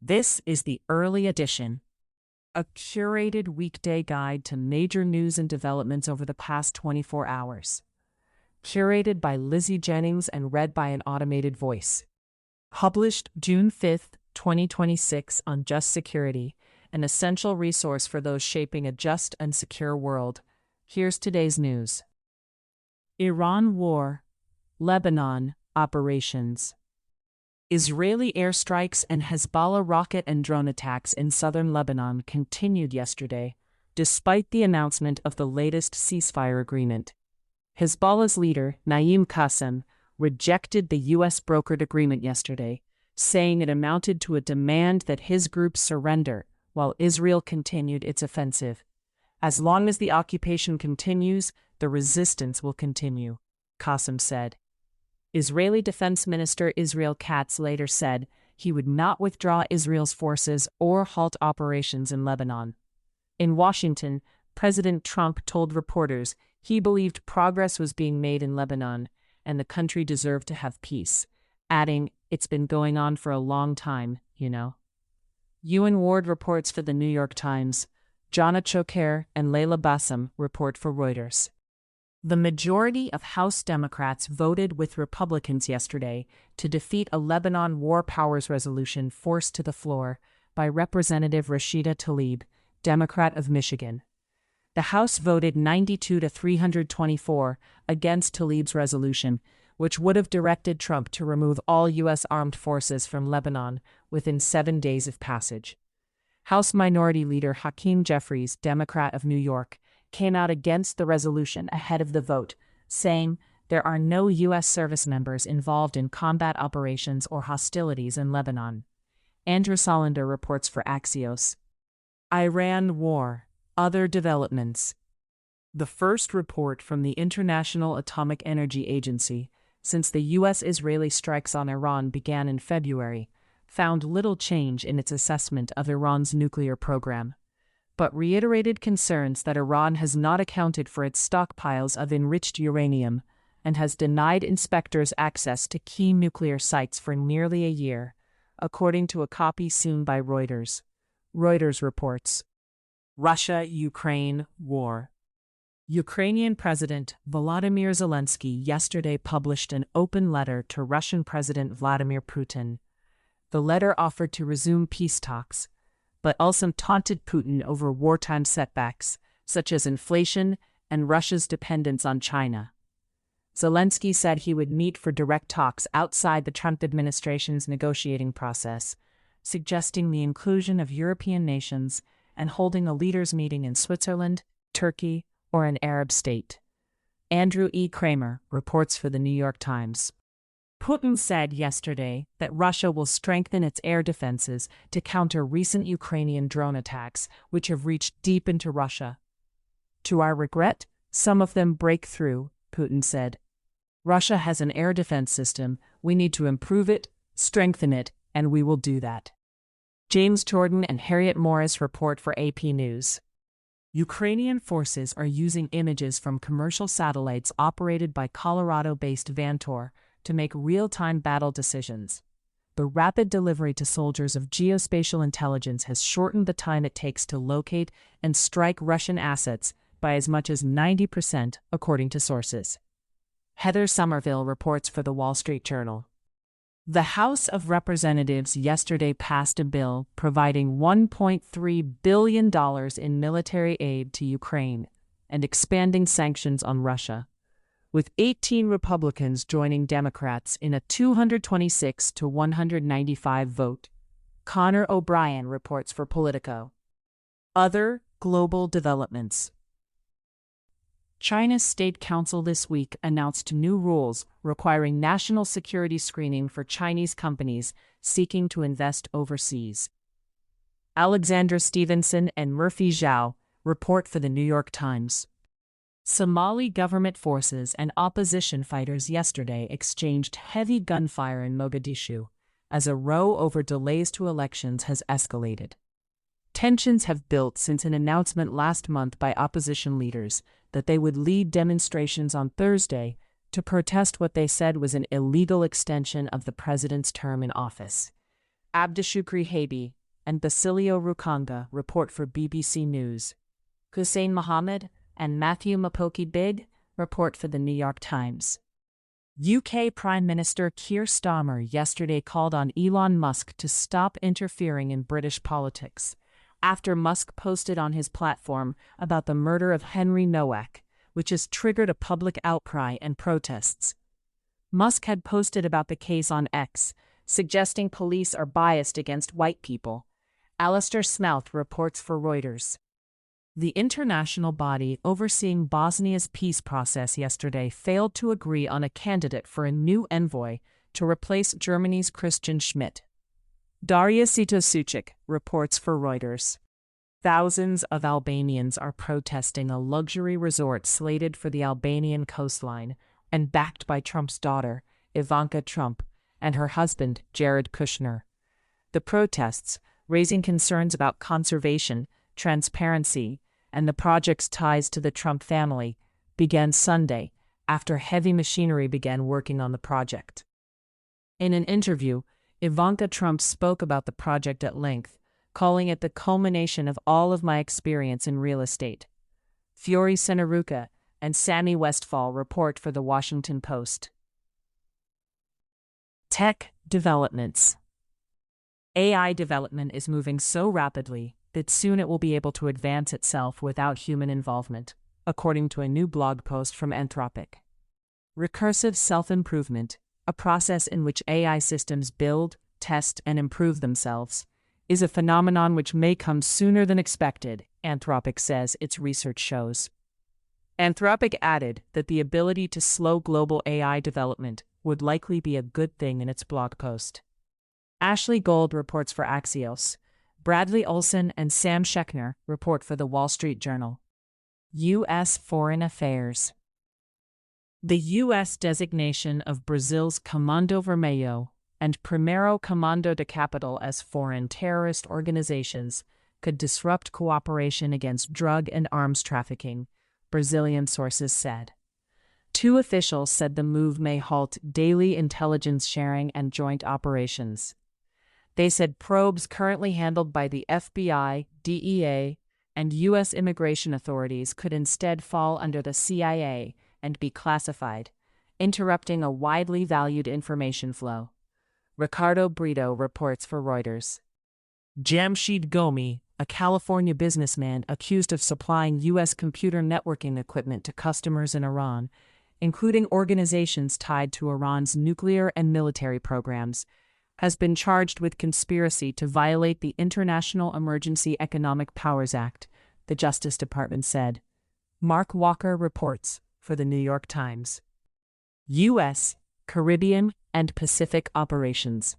This is the early edition, a curated weekday guide to major news and developments over the past 24 hours. Curated by Lizzie Jennings and read by an automated voice. Published June 5, 2026 on Just Security, an essential resource for those shaping a just and secure world. Here's today's news. Iran war, Lebanon operations. Israeli airstrikes and Hezbollah rocket and drone attacks in southern Lebanon continued yesterday, despite the announcement of the latest ceasefire agreement. Hezbollah's leader, Naim Qassem, rejected the U.S.-brokered agreement yesterday, saying it amounted to a demand that his group surrender while Israel continued its offensive. As long as the occupation continues, the resistance will continue, Qassem said. Israeli Defense Minister Israel Katz later said he would not withdraw Israel's forces or halt operations in Lebanon. In Washington, President Trump told reporters he believed progress was being made in Lebanon and the country deserved to have peace, adding, "It's been going on for a long time, you know." Ewan Ward reports for The New York Times. Jana Choker and Layla Bassam report for Reuters. The majority of House Democrats voted with Republicans yesterday to defeat a Lebanon War Powers resolution forced to the floor by Representative Rashida Tlaib, Democrat of Michigan. The House voted 92 to 324 against Tlaib's resolution, which would have directed Trump to remove all U.S. armed forces from Lebanon within 7 days of passage. House Minority Leader Hakeem Jeffries, Democrat of New York, came out against the resolution ahead of the vote, saying there are no U.S. service members involved in combat operations or hostilities in Lebanon. Andrew Solander reports for Axios. Iran war, other developments. The first report from the International Atomic Energy Agency, since the U.S.-Israeli strikes on Iran began in February, found little change in its assessment of Iran's nuclear program, but reiterated concerns that Iran has not accounted for its stockpiles of enriched uranium and has denied inspectors access to key nuclear sites for nearly a year, according to a copy seen by Reuters. Reuters reports. Russia-Ukraine war. Ukrainian President Volodymyr Zelensky yesterday published an open letter to Russian President Vladimir Putin. The letter offered to resume peace talks, but also taunted Putin over wartime setbacks, such as inflation and Russia's dependence on China. Zelensky said he would meet for direct talks outside the Trump administration's negotiating process, suggesting the inclusion of European nations and holding a leaders' meeting in Switzerland, Turkey, or an Arab state. Andrew E. Kramer reports for The New York Times. Putin said yesterday that Russia will strengthen its air defenses to counter recent Ukrainian drone attacks, which have reached deep into Russia. To our regret, some of them break through, Putin said. Russia has an air defense system. We need to improve it, strengthen it, and we will do that. James Jordan and Harriet Morris report for AP News. Ukrainian forces are using images from commercial satellites operated by Colorado-based Vantor to make real-time battle decisions. The rapid delivery to soldiers of geospatial intelligence has shortened the time it takes to locate and strike Russian assets by as much as 90%, according to sources. Heather Somerville reports for The Wall Street Journal. The House of Representatives yesterday passed a bill providing $1.3 billion in military aid to Ukraine and expanding sanctions on Russia, with 18 Republicans joining Democrats in a 226 to 195 vote. Connor O'Brien reports for Politico. Other global developments. China's State Council this week announced new rules requiring national security screening for Chinese companies seeking to invest overseas. Alexandra Stevenson and Murphy Zhao report for The New York Times. Somali government forces and opposition fighters yesterday exchanged heavy gunfire in Mogadishu as a row over delays to elections has escalated. Tensions have built since an announcement last month by opposition leaders that they would lead demonstrations on Thursday to protest what they said was an illegal extension of the president's term in office. Abdishukri Habi and Basilio Rukanga report for BBC News. Hussein Mohammed and Matthew Mapoki Big report for the New York Times. UK Prime Minister Keir Starmer yesterday called on Elon Musk to stop interfering in British politics, after Musk posted on his platform about the murder of Henry Nowak, which has triggered a public outcry and protests. Musk had posted about the case on X, suggesting police are biased against white people. Alistair Smouth reports for Reuters. The international body overseeing Bosnia's peace process yesterday failed to agree on a candidate for a new envoy to replace Germany's Christian Schmidt. Darya Sito-Sucic reports for Reuters. Thousands of Albanians are protesting a luxury resort slated for the Albanian coastline and backed by Trump's daughter, Ivanka Trump, and her husband, Jared Kushner. The protests, raising concerns about conservation, transparency, and the project's ties to the Trump family, began Sunday after heavy machinery began working on the project. In an interview, Ivanka Trump spoke about the project at length, calling it the culmination of all of my experience in real estate. Fiore Senaruka and Sammy Westfall report for The Washington Post. Tech developments. AI development is moving so rapidly that soon it will be able to advance itself without human involvement, according to a new blog post from Anthropic. Recursive self-improvement, a process in which AI systems build, test, and improve themselves, is a phenomenon which may come sooner than expected, Anthropic says its research shows. Anthropic added that the ability to slow global AI development would likely be a good thing in its blog post. Ashley Gold reports for Axios. Bradley Olson and Sam Schechner report for The Wall Street Journal. U.S. Foreign Affairs. The U.S. designation of Brazil's Comando Vermelho and Primeiro Comando de Capital as foreign terrorist organizations could disrupt cooperation against drug and arms trafficking, Brazilian sources said. Two officials said the move may halt daily intelligence sharing and joint operations. They said probes currently handled by the FBI, DEA, and U.S. immigration authorities could instead fall under the CIA and be classified, interrupting a widely valued information flow. Ricardo Brito reports for Reuters. Jamshid Gomi, a California businessman accused of supplying U.S. computer networking equipment to customers in Iran, including organizations tied to Iran's nuclear and military programs, has been charged with conspiracy to violate the International Emergency Economic Powers Act, the Justice Department said. Mark Walker reports for The New York Times. U.S., Caribbean, and Pacific operations.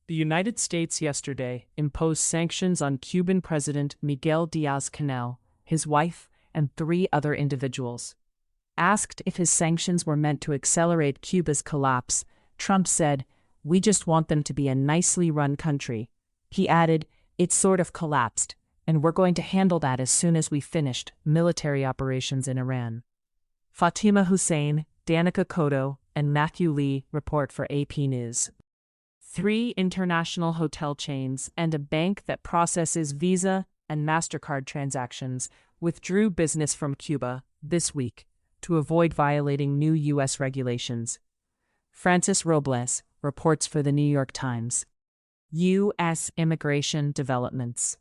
The United States yesterday imposed sanctions on Cuban President Miguel Diaz-Canel, his wife, and 3 other individuals. Asked if his sanctions were meant to accelerate Cuba's collapse, Trump said, "We just want them to be a nicely run country." He added, "It sort of collapsed, and we're going to handle that as soon as we finished military operations in Iran." Fatima Hussein, Danica Cotto, and Matthew Lee report for AP News. 3 international hotel chains and a bank that processes Visa and MasterCard transactions withdrew business from Cuba this week to avoid violating new U.S. regulations. Francis Robles reports for The New York Times. U.S. immigration developments.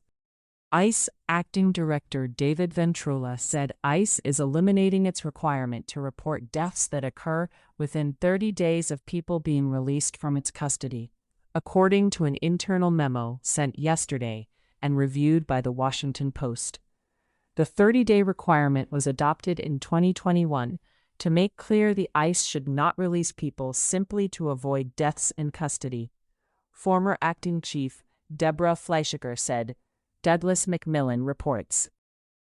ICE Acting Director David Ventrula said ICE is eliminating its requirement to report deaths that occur within 30 days of people being released from its custody, according to an internal memo sent yesterday and reviewed by The Washington Post. The 30-day requirement was adopted in 2021 to make clear the ICE should not release people simply to avoid deaths in custody. Former Acting Chief Deborah Fleischiger said. Douglas McMillan reports.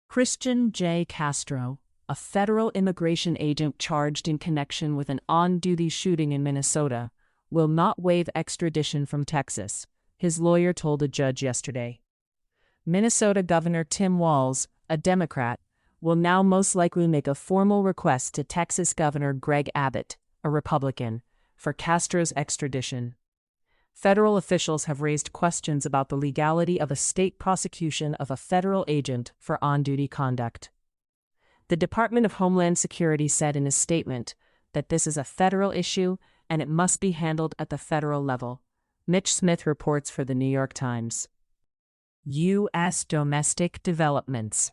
Christian J. Castro, a federal immigration agent charged in connection with an on-duty shooting in Minnesota, will not waive extradition from Texas, his lawyer told a judge yesterday. Minnesota Governor Tim Walz, a Democrat, will now most likely make a formal request to Texas Governor Greg Abbott, a Republican, for Castro's extradition. federal officials have raised questions about the legality of a state prosecution of a federal agent for on-duty conduct. The Department of Homeland Security said in a statement that this is a federal issue and it must be handled at the federal level. Mitch Smith reports for the New York Times. U.S. domestic developments.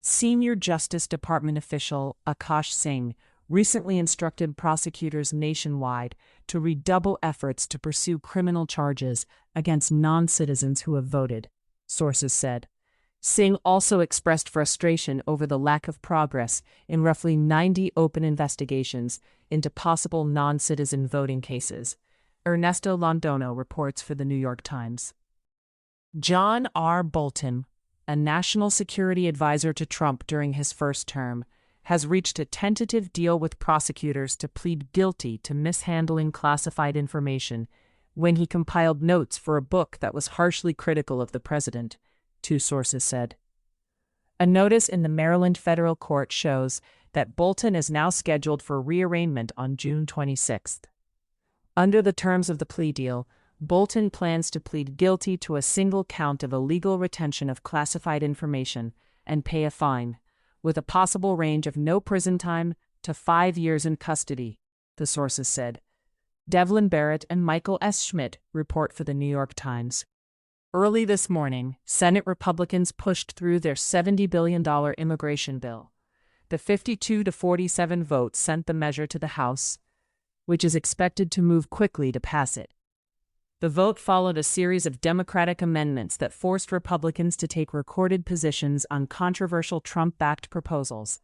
Senior Justice Department official Akash Singh recently instructed prosecutors nationwide to redouble efforts to pursue criminal charges against non-citizens who have voted, sources said. Singh also expressed frustration over the lack of progress in roughly 90 open investigations into possible non-citizen voting cases. Ernesto Londono reports for the New York Times. John R. Bolton, a national security advisor to Trump during his first term, has reached a tentative deal with prosecutors to plead guilty to mishandling classified information when he compiled notes for a book that was harshly critical of the president, two sources said. A notice in the Maryland federal court shows that Bolton is now scheduled for rearraignment on June 26. Under the terms of the plea deal, Bolton plans to plead guilty to a single count of illegal retention of classified information and pay a fine, with a possible range of no prison time to 5 years in custody, the sources said. Devlin Barrett and Michael S. Schmidt report for the New York Times. Early this morning, Senate Republicans pushed through their $70 billion immigration bill. The 52-47 vote sent the measure to the House, which is expected to move quickly to pass it. The vote followed a series of Democratic amendments that forced Republicans to take recorded positions on controversial Trump-backed proposals,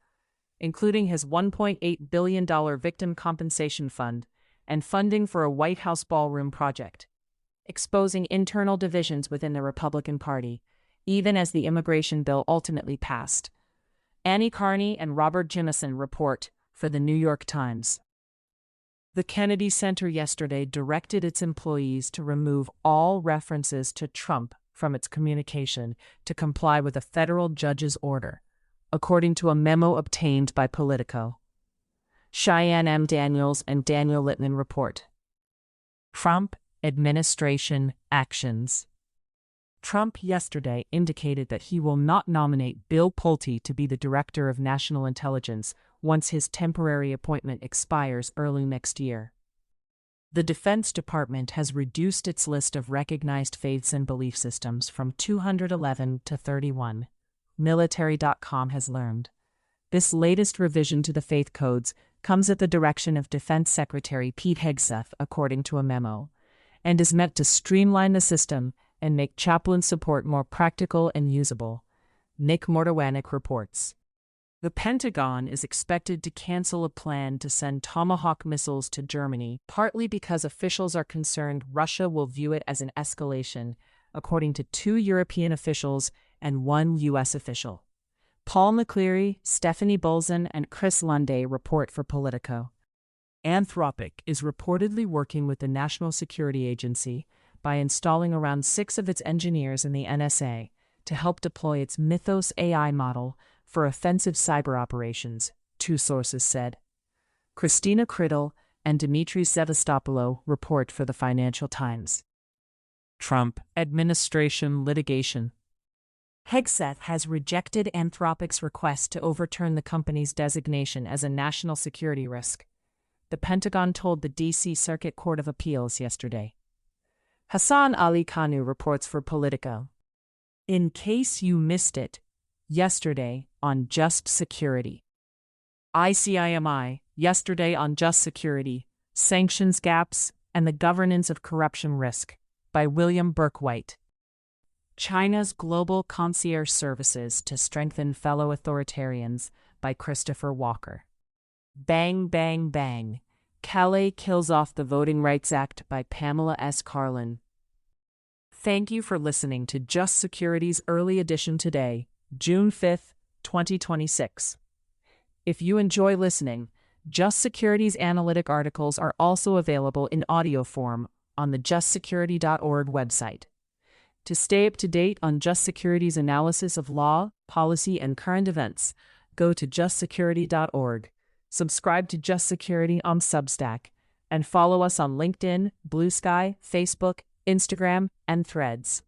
including his $1.8 billion victim compensation fund and funding for a White House ballroom project, exposing internal divisions within the Republican Party, even as the immigration bill ultimately passed. Annie Carney and Robert Jimison report for the New York Times. The Kennedy Center yesterday directed its employees to remove all references to Trump from its communication to comply with a federal judge's order, according to a memo obtained by Politico. Cheyenne M. Daniels and Daniel Littman report. Trump administration actions. Trump yesterday indicated that he will not nominate Bill Pulte to be the Director of National Intelligence once his temporary appointment expires early next year. The Defense Department has reduced its list of recognized faiths and belief systems from 211 to 31, Military.com has learned. This latest revision to the faith codes comes at the direction of Defense Secretary Pete Hegseth, according to a memo, and is meant to streamline the system and make chaplain support more practical and usable, Nick Mordowanek reports. The Pentagon is expected to cancel a plan to send Tomahawk missiles to Germany, partly because officials are concerned Russia will view it as an escalation, according to 2 European officials and 1 U.S. official. Paul McCleary, Stephanie Bolzan, and Chris Lunday report for Politico. Anthropic is reportedly working with the National Security Agency by installing around 6 of its engineers in the NSA to help deploy its Mythos AI model for offensive cyber operations, 2 sources said. Christina Criddle and Dimitri Sevastopoulos report for the Financial Times. Trump administration litigation. Hegseth has rejected Anthropic's request to overturn the company's designation as a national security risk, the Pentagon told the D.C. Circuit Court of Appeals yesterday. Hassan Ali Kanu reports for Politico. In case you missed it, yesterday on Just Security. ICIMI, yesterday on Just Security, Sanctions Gaps and the Governance of Corruption Risk, by William Burke White. China's Global Concierge Services to Strengthen Fellow Authoritarians, by Christopher Walker. Bang, Bang, Bang. Calais Kills Off the Voting Rights Act, by Pamela S. Carlin. Thank you for listening to Just Security's early edition today, June 5, 2026. If you enjoy listening, Just Security's analytic articles are also available in audio form on the justsecurity.org website. To stay up to date on Just Security's analysis of law, policy, and current events, go to justsecurity.org, subscribe to Just Security on Substack, and follow us on LinkedIn, Blue Sky, Facebook, Instagram, and Threads.